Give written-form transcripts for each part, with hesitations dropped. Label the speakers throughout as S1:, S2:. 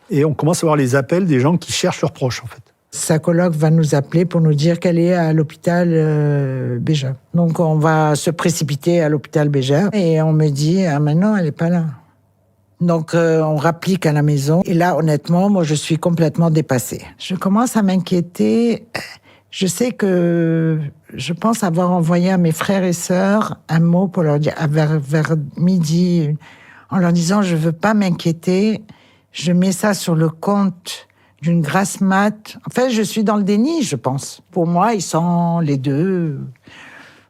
S1: Et on commence à avoir les appels des gens qui cherchent leurs proches, en fait.
S2: Sa coloc va nous appeler pour nous dire qu'elle est à l'hôpital Bégin. Donc on va se précipiter à l'hôpital Bégin et on me dit « Ah, mais non, elle n'est pas là ». Donc on rapplique à la maison. Et là, honnêtement, moi, je suis complètement dépassée. Je commence à m'inquiéter. Je sais que je pense avoir envoyé à mes frères et sœurs un mot pour leur dire, vers midi, en leur disant « Je ne veux pas m'inquiéter, je mets ça sur le compte d'une grasse mat ». En fait, je suis dans le déni, je pense. Pour moi, ils sont les deux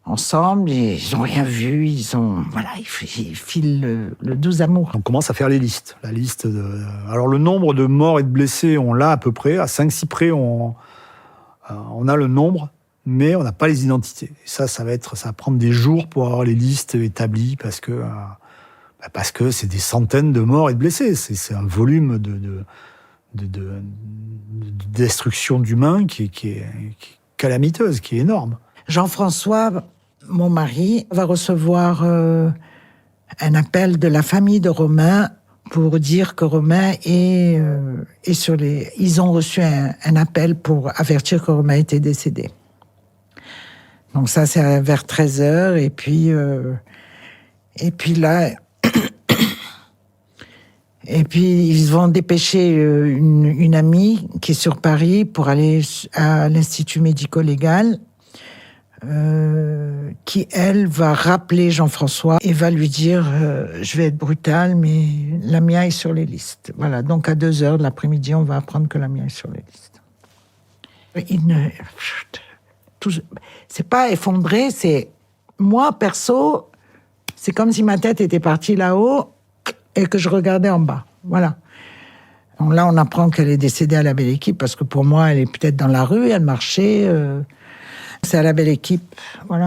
S2: ensemble, ils n'ont rien vu, ils filent le doux amour.
S1: On commence à faire les listes. Alors le nombre de morts et de blessés, on l'a à peu près. À 5-6 près, on a le nombre, mais on n'a pas les identités. Et ça va prendre des jours pour avoir les listes établies parce que c'est des centaines de morts et de blessés. C'est un volume de destruction d'humains qui est calamiteuse, qui est énorme.
S2: Jean-François, mon mari, va recevoir un appel de la famille de Romain pour dire que Romain est sur les... Ils ont reçu un appel pour avertir que Romain était décédé. Donc ça, c'est vers 13h. Et puis là... Et puis, ils vont dépêcher une amie qui est sur Paris pour aller à l'Institut médico-légal, qui, elle, va rappeler Jean-François et va lui dire je vais être brutale, mais Lamia est sur les listes. Voilà, donc à 2h de l'après-midi, on va apprendre que Lamia est sur les listes. C'est pas effondré, c'est... Moi, perso, c'est comme si ma tête était partie là-haut et que je regardais en bas. Voilà. Donc là, on apprend qu'elle est décédée à la Belle Équipe, parce que pour moi, elle est peut-être dans la rue, elle marchait. C'est à la Belle Équipe. Voilà.